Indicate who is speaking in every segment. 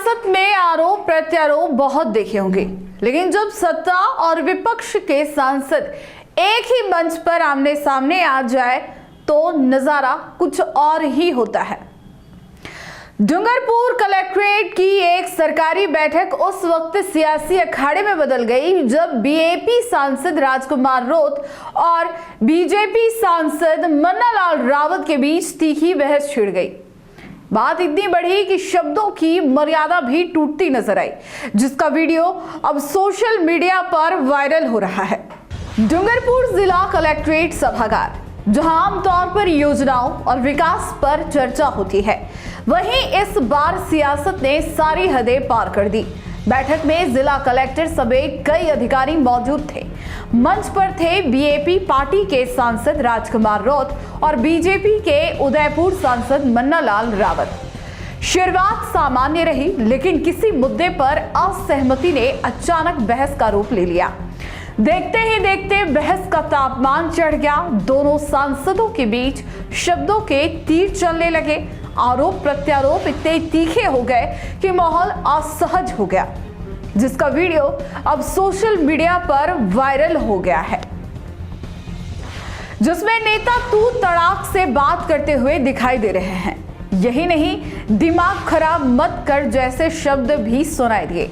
Speaker 1: सियासत में आरोप प्रत्यारोप बहुत देखे होंगे, लेकिन जब सत्ता और विपक्ष के सांसद एक ही मंच पर आमने सामने आ जाए तो नजारा कुछ और ही होता है। डूंगरपुर कलेक्ट्रेट की एक सरकारी बैठक उस वक्त सियासी अखाड़े में बदल गई जब बीएपी सांसद राजकुमार रोत और बीजेपी सांसद मन्नालाल रावत के बीच तीखी बहस छिड़ गई। बात इतनी बढ़ी कि शब्दों की मर्यादा भी टूटती नजर आई, जिसका वीडियो अब सोशल मीडिया पर वायरल हो रहा है। डूंगरपुर जिला कलेक्ट्रेट सभागार, जहां आमतौर पर योजनाओं और विकास पर चर्चा होती है, वहीं इस बार सियासत ने सारी हदें पार कर दी। बैठक में जिला कलेक्टर समेत कई अधिकारी मौजूद थे। मंच पर थे बीएपी पार्टी के सांसद राजकुमार रोत और बीजेपी के उदयपुर सांसद मन्नालाल रावत। शुरुआत सामान्य रही, लेकिन किसी मुद्दे पर असहमति ने अचानक बहस का रूप ले लिया। देखते ही देखते बहस का तापमान चढ़ गया। दोनों सांसदों के बीच शब्दों के तीर चलने लगे। आरोप प्रत्यारोप इतने तीखे हो गए कि माहौल असहज हो गया, जिसका वीडियो अब सोशल मीडिया पर वायरल हो गया है, जिसमें नेता तू तड़ाक से बात करते हुए दिखाई दे रहे हैं। यही नहीं, दिमाग खराब मत कर जैसे शब्द भी सुनाई दिए।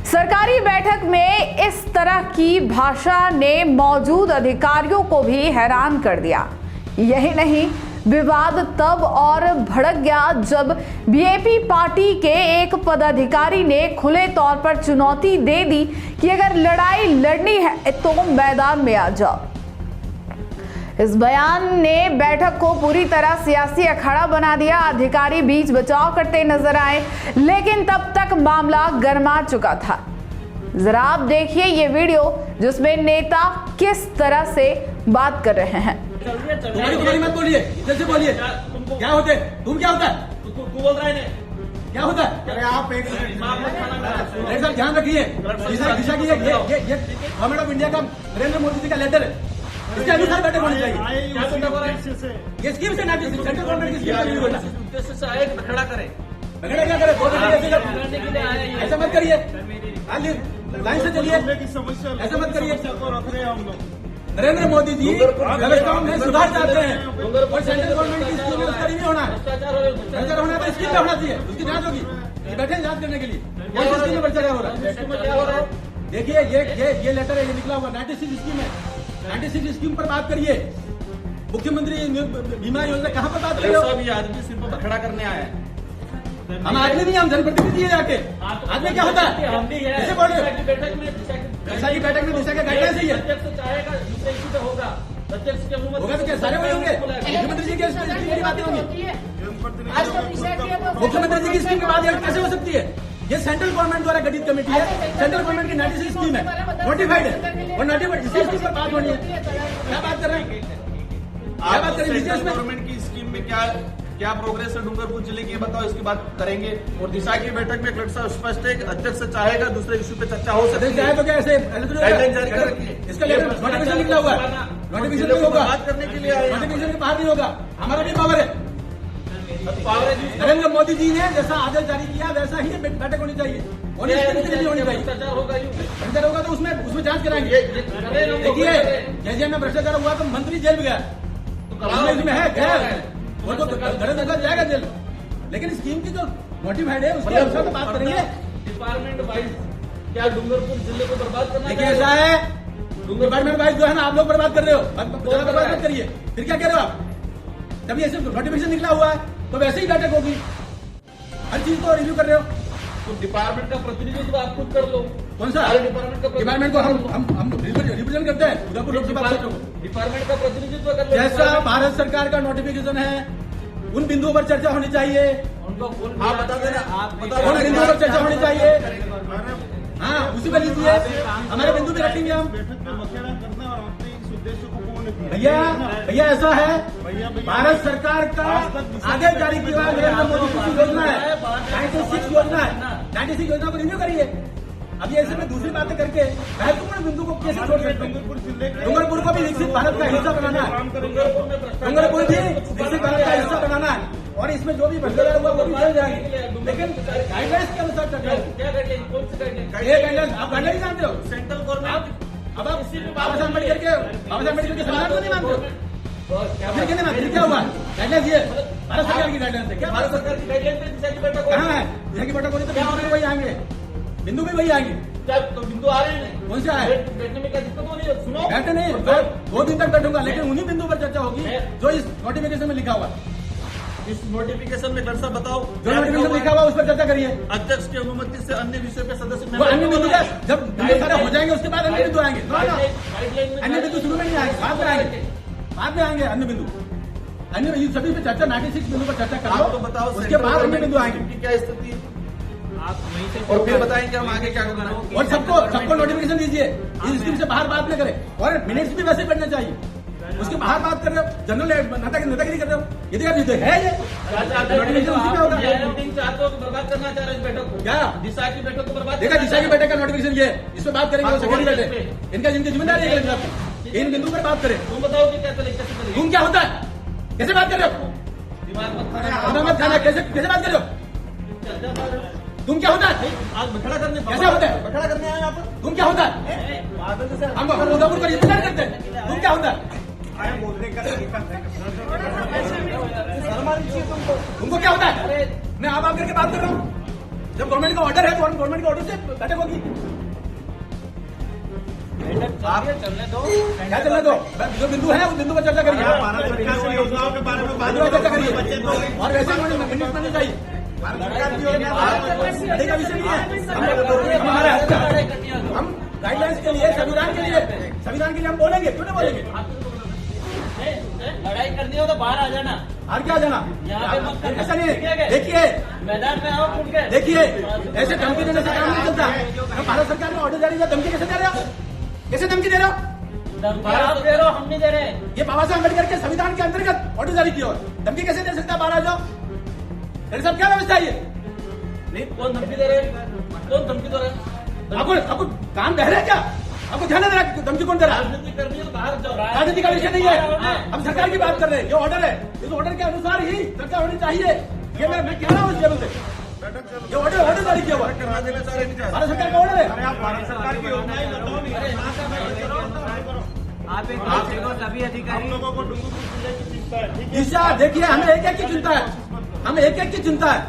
Speaker 1: सरकारी बैठक में इस तरह की भाषा ने मौजूद अधिकारियों को भी हैरान कर दिया। यही नहीं, विवाद तब और भड़क गया जब बीएपी पार्टी के एक पदाधिकारी ने खुले तौर पर चुनौती दे दी कि अगर लड़ाई लड़नी है तो मैदान में आ जाओ। इस बयान ने बैठक को पूरी तरह सियासी अखाड़ा बना दिया। अधिकारी बीच बचाव करते नजर आए, लेकिन तब तक मामला गर्मा चुका था। जरा आप देखिए ये वीडियो, जिसमें नेता किस तरह से बात कर रहे हैं।
Speaker 2: तुम्हारी मत बोलिए, इधर से बोलिए। क्या होते तुम, क्या होता है तू बोल रहा है, क्या होता है? अरे आप एक मिनट ध्यान रखिए। दिशा की ये गवर्नमेंट ऑफ इंडिया का नरेंद्र मोदी जी का लेटर है, इसके अनुसार बैठक होनी चाहिए। ये स्कीम से सेंट्रल गवर्नमेंट की स्कीम उद्देश्य से आए खड़ा करें, क्या करें? ऐसा मत करिए, लाइन से चलिए, ऐसा मत करिए। नरेंद्र मोदी जी व्यवस्थाओं में सुधार चाहते हैं और सेंट्रल गवर्नमेंट की स्कीम में उसका नहीं होना है। भ्रष्टाचार होना है तो स्कीम में होना चाहिए, उसकी जांच होगी। ये बैठे जांच करने के लिए कौन सी स्कीम में भ्रष्टाचार हो रहा है? देखिए ये लेटर है, ये निकला हुआ 96 स्कीम है। 96 स्कीम पर बात करिए। मुख्यमंत्री बीमा योजना कहाँ पर बात करिए?
Speaker 3: आदमी सिर्फ बखड़ा करने आया है।
Speaker 2: हम आदमी नहीं, हम जनप्रतिनिधि है। जाके आदमी क्या होता है? कैसे बोल रहे हो?
Speaker 3: बैठक में
Speaker 2: दिशा के गाइडलाइन सही है।
Speaker 3: चाहेगा दूसरे इशू पे होगा, अध्यक्ष की अनुमति
Speaker 2: होगा तो क्या सारे वही होंगे? मुख्यमंत्री जी की स्कीम की बातें होंगी। मुख्यमंत्री जी की स्कीम की बात कैसे हो सकती है? ये सेंट्रल गवर्नमेंट द्वारा गठित कमेटी है, सेंट्रल गवर्नमेंट की 96 स्कीम है, नोटिफाइड है और नोटिफाइड इसी स्कीम पर बात होनी है। क्या बात कर रहे हैं? क्या बात कर रहे हैं?
Speaker 3: गवर्नमेंट की स्कीम में क्या प्रोग्रेस है डूंगरपुर जिले की, बताओ, इसकी बात करेंगे। और दिशा की बैठक में कलेक्टर स्पष्ट है कि अध्यक्ष से चाहेगा दूसरे इशू पे चर्चा हो सकती है।
Speaker 2: तो क्या ऐसे
Speaker 3: गाइडलाइन जारी कर रखी है,
Speaker 2: इसका नोटिफिकेशन निकला हुआ है, नोटिफिकेशन नहीं होगा,
Speaker 3: बात करने के लिए आए,
Speaker 2: नोटिफिकेशन के बाहर नहीं होगा। हमारा भी पावर है। नरेंद्र मोदी जी ने जैसा आदेश जारी किया वैसा ही बैठक होनी चाहिए, होनी चाहिए। भ्रष्टाचार होगा तो उसमें जांच कराएंगे। देखिए जैसे में भ्रष्टाचार हुआ तो मंत्री जेल में गया, इसमें है वो तो गलत जाएगा जेल। लेकिन स्कीम की जो नोटिफाइड है उसके अनुसार तो बात करेंगे।
Speaker 3: डिपार्टमेंट वाइज क्या डूंगरपुर जिले को बर्बाद करना?
Speaker 2: देखिए ऐसा है, डिपार्टमेंट वाइज जो है ना, आप लोग बर्बाद कर रहे हो, बर्बाद मत करिए। फिर क्या कह रहे हो आप? तभी ऐसे नोटिफिकेशन निकला हुआ है तो वैसे ही बैठक होगी। हर चीज को रिव्यू कर रहे हो
Speaker 3: तो डिपार्टमेंट का प्रतिनिधित्व आप खुद कर लो।
Speaker 2: कौन सा डिपार्टमेंट को हम रिप्रेजेंट करते हैं उदयपुर लोकसभा क्षेत्र को।
Speaker 3: डिपार्टमेंट का प्रतिनिधित्व कर लो।
Speaker 2: जैसा भारत सरकार का नोटिफिकेशन है उन बिंदुओं पर चर्चा होनी चाहिए।
Speaker 3: उनको आप बता देना,
Speaker 2: उन बिंदुओं पर चर्चा होनी चाहिए। हाँ, उसी पर लीजिए, हमारे बिंदु भी रखेंगे हम। भैया ऐसा है, भारत सरकार का आदेश जारी किया नरेंद्र मोदी की योजना है, 96 योजना है। 96 योजना को रिन्यू करिए। अभी ऐसे में दूसरी बातें करके महत्वपूर्ण बिंदु को कैसे छोड़ सकते हैं? डूंगरपुर को भी विकसित भारत का हिस्सा बनाना है। डूंगरपुर भी विकसित भारत का हिस्सा बनाना है और इसमें जो भी भ्रष्टाचार हुआ वो भी चल जाएंगे, लेकिन गाइडलाइंस के अनुसार चल रहा है।
Speaker 3: क्या गाइडलाइन, कौन सी गाइडलाइन?
Speaker 2: ये गाइडलाइन आप गाइडलाइन जानते हो?
Speaker 3: सेंट्रल गवर्नमेंट
Speaker 2: अब आप बाबा साहब अम्बेडकर के संविधान को नहीं मानते हो? फिर क्या नहीं, फिर क्या हुआ? गाइडलाइन ये भारत सरकार की गाइडलाइन है क्या?
Speaker 3: भारत सरकार की गाइडलाइन पे दिशा की बैठक
Speaker 2: कहाँ है? दिशा की बैठक होनी तो बिंदु भी वही आएंगे, बिंदु भी वही आएंगे।
Speaker 3: क्या तो बिंदु आ रहे हैं?
Speaker 2: कौन सा है?
Speaker 3: बैठने में क्या दिक्कत हो रही है? सुनो,
Speaker 2: बैठे नहीं, 2 दिन तक बैठूंगा, लेकिन उन्हीं बिंदु पर चर्चा होगी जो इस नोटिफिकेशन में लिखा हुआ है।
Speaker 3: इस नोटिफिकेशन में सर बताओ
Speaker 2: जो नोटिफिकेशन लिखा हुआ उस पर चर्चा करिए।
Speaker 3: अध्यक्ष की अनुमति से अन्य विषय पे सदस्य
Speaker 2: वो अन्य बिंदु का जब बिंदु सारे हो जाएंगे उसके बाद अन्य बिंदु आएंगे।
Speaker 3: गाइडलाइन में
Speaker 2: अन्य बिंदु शुरू में नहीं आएंगे, बाद में आएंगे, बाद में आएंगे अन्य बिंदु। अन्य इन सभी पे चर्चा 96 बिंदु पर चर्चा कर
Speaker 3: आप
Speaker 2: लो,
Speaker 3: तो बताओ
Speaker 2: उसके बाद अन्य बिंदु आएंगे।
Speaker 3: की क्या स्थिति है? और फिर बताएंगे हम आगे क्या करना है।
Speaker 2: और सबको नोटिफिकेशन दीजिए, इस स्कीम से बाहर बात न करें, और मिनट्स भी वैसे पढ़ना चाहिए। उसके बाहर बात कर रहे हो, जनरल नेतागिरी कर रहे हो, ये तो है ये नोटिफिकेशन उसी में होगा।
Speaker 3: चाहते हो तो बर्बाद करना चाह रहे इस बैठक को?
Speaker 2: क्या
Speaker 3: दिशा की बैठक को बर्बाद
Speaker 2: देखा? दिशा की बैठक का नोटिफिकेशन ये, इस पर बात करेंगे, सेक्रेटरी बैठे, इनका जिनकी जिम्मेदारी है इन बिंदु पर बात करें।
Speaker 3: तुम बताओ कि क्या चले, कैसे चलेगी?
Speaker 2: तुम क्या होता है? कैसे बात कर रहे हो?
Speaker 3: दिमाग मत
Speaker 2: दिमाग मत खाना, कैसे बात कर रहे हो?
Speaker 3: खाना।
Speaker 2: तुम क्या होता है?
Speaker 3: आज बठड़ा करने
Speaker 2: कैसे होता है?
Speaker 3: बठड़ा करने आए यहाँ पर?
Speaker 2: तुम क्या होता है? हम उदयपुर का इंतजार करते हैं, तुम क्या होता है? तुमको क्या होता है? मैं आप करके बात कर रहा हूँ। जब गवर्नमेंट का ऑर्डर है तो गवर्नमेंट के ऑर्डर से बैठक होगी।
Speaker 3: आप चलने दो,
Speaker 2: क्या चलने दो? जो बिंदु है उस बिंदु पर चर्चा करिए,
Speaker 3: योजनाओं के बारे में
Speaker 2: बिंदु पर चर्चा करिए, और वैसे मिनट में नहीं चाहिए। लड़ाई का विषय नहीं है, हमारा हक है। हम गाइडलाइंस के लिए, संविधान के लिए हम बोलेंगे, क्यों नहीं बोलेंगे?
Speaker 3: लड़ाई करनी हो तो बाहर आ जाना,
Speaker 2: और क्या जाना?
Speaker 3: यहाँ पे मत करना।
Speaker 2: ऐसा नहीं है। देखिए
Speaker 3: मैदान में आओ खुल के।
Speaker 2: देखिए, ऐसे धमकी देने से काम नहीं चलता। भारत सरकार ने ऑर्डर जारी किया, धमकी कैसे दे रहे हो? कैसे धमकी दे रहे हो?
Speaker 3: आप दे रहे हो, हम नहीं दे रहे।
Speaker 2: ये बाबा साहब अम्बेडकर के संविधान के अंतर्गत ऑर्डर जारी किया, धमकी कैसे दे सकता? बाहर आ जाओ। मेरे साहब क्या व्यवस्था है ये?
Speaker 3: नहीं, कौन धमकी दे रहे हैं? कौन धमकी दे रहे हैं?
Speaker 2: आपको काम कह रहे हैं क्या? आपको ध्यान दे रहा है धमकी कौन दे रहा है?
Speaker 3: राजनीति करनी है तो बाहर जाओ।
Speaker 2: राजनीति का विषय नहीं है, हम सरकार की बात कर रहे हैं। ये ऑर्डर है, इस ऑर्डर के अनुसार ही चर्चा होनी चाहिए। ये मैं कह रहा हूँ इस लेवल से, ये ऑर्डर जारी किया हुआ है,
Speaker 3: करा देना चाह रहे हैं।
Speaker 2: भारत सरकार का ऑर्डर है।
Speaker 3: भारत सरकार की योजनाएं बताओ नहीं। आप सभी अधिकारी लोगों को डूंगरपुर जिले की चिंता है।
Speaker 2: दिशा देखिए, हमें एक एक की चिंता है, हमें एक एक की चिंता है।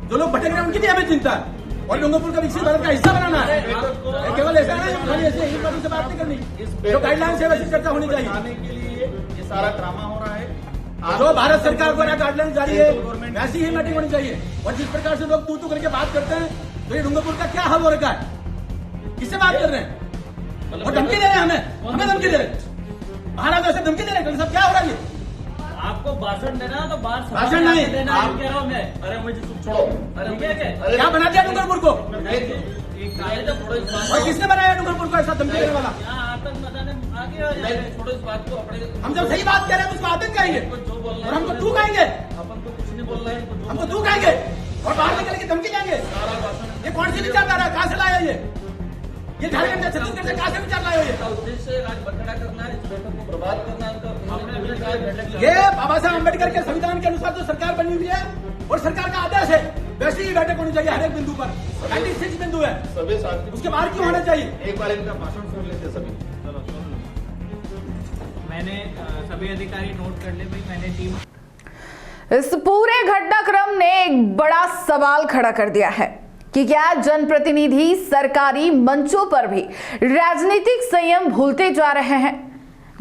Speaker 2: जो लोग भटक रहे हैं उनकी भी हमें चिंता है, और डूंगरपुर का विकसित भारत का हिस्सा बनाना है। केवल ऐसा नहीं खाली ऐसे हिंदी बातों से बात नहीं करनी, जो गाइडलाइन है वैसी चर्चा होनी चाहिए।
Speaker 3: आने के लिए ये सारा ड्रामा हो रहा है।
Speaker 2: जो भारत सरकार द्वारा गाइडलाइन जारी है वैसी ही मीटिंग होनी चाहिए। और जिस प्रकार से लोग तू करके बात करते हैं, तो ये डूंगरपुर का क्या हाल हो रखा है? किससे बात कर रहे हैं? और धमकी दे रहे हैं, हमें धमकी दे रहे हैं। बाहर आकर से धमकी दे रहे हैं, सब क्या हो रहा है? ये
Speaker 3: आपको भाषण देना है तो बाहर
Speaker 2: भाषण नहीं
Speaker 3: देना है, कह रहा हूं मैं। अरे मुझे चुप छोड़ो। अरे
Speaker 2: क्या बना दिया डूंगरपुर को?
Speaker 3: छोड़ो
Speaker 2: और किसने बनाया डूंगरपुर को ऐसा धमकी देने वाला?
Speaker 3: यहाँ आतंक मचाने आगे हो जाए। छोड़ो इस बात को। अपने
Speaker 2: हम जब सही बात कह रहे हैं तो उसको आतंक कहेंगे,
Speaker 3: जो बोल रहे
Speaker 2: और हमको तू कहेंगे,
Speaker 3: अपन तो कुछ नहीं बोल रहे हैं।
Speaker 2: हमको तू कहेंगे, और बाहर निकल के धमकी देंगे। ये कौन सी विचारधारा है? कहाँ से लाया ये झारखंड से, छत्तीसगढ़ से कहाँ से विचार लाया ये?
Speaker 3: उद्देश्य आज बठड़ा करना है, इस बैठक को बर्बाद करना है। तो हमने अपने कहा बैठक
Speaker 2: ये बाबा साहब अम्बेडकर के संविधान के अनुसार जो सरकार बनी हुई है और सरकार का आदेश है, वैसी ही बैठक होनी चाहिए हर एक बिंदु पर। 96 बिंदु है,
Speaker 3: सभी साथी
Speaker 2: उसके बाहर क्यों होना चाहिए?
Speaker 3: एक बार इनका भाषण सुन लेते सभी।
Speaker 4: मैंने सभी अधिकारी नोट कर ले भाई। मैंने टीम
Speaker 1: इस पूरे घटनाक्रम ने एक बड़ा सवाल खड़ा कर दिया है कि क्या जनप्रतिनिधि सरकारी मंचों पर भी राजनीतिक संयम भूलते जा रहे हैं?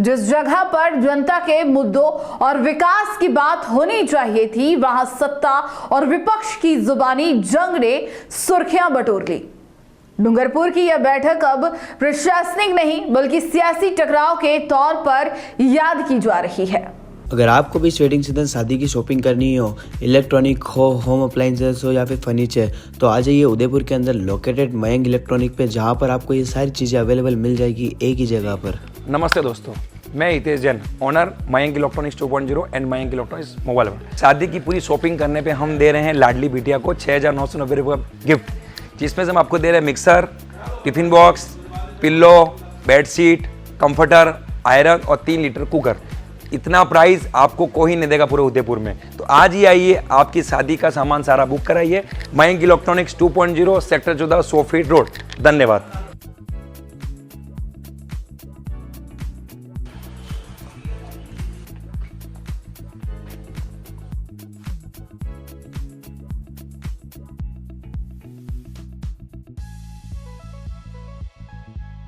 Speaker 1: जिस जगह पर जनता के मुद्दों और विकास की बात होनी चाहिए थी, वहां सत्ता और विपक्ष की जुबानी जंग ने सुर्खियां बटोर ली। डूंगरपुर की यह बैठक अब प्रशासनिक नहीं बल्कि सियासी टकराव के तौर पर याद की जा रही है।
Speaker 5: अगर आपको भी इस वेडिंग सीजन शादी की शॉपिंग करनी हो, इलेक्ट्रॉनिक हो, होम अप्लाइंसेस हो या फिर फर्नीचर, तो आ जाइए उदयपुर के अंदर लोकेटेड मयंक इलेक्ट्रॉनिक पे, जहां पर आपको ये सारी चीज़ें अवेलेबल मिल जाएगी एक ही जगह पर।
Speaker 6: नमस्ते दोस्तों, मैं Hitesh Jain, owner Mayank electronics 2.0 and Mayank electronics mobile पर। शादी की पूरी शॉपिंग करने पे हम दे रहे हैं लाडली बिटिया को 6,990 रुपये का गिफ्ट, जिसमें से हम आपको दे रहे हैं mixer, tiffin box, pillow, bedsheet, comforter, iron और 3 लीटर कुकर। इतना प्राइस आपको कोई नहीं देगा पूरे उदयपुर में। तो आज ही आइए, आपकी शादी का सामान सारा बुक कराइए। Mayank electronics 2.0 sector 14 100 feet road. धन्यवाद।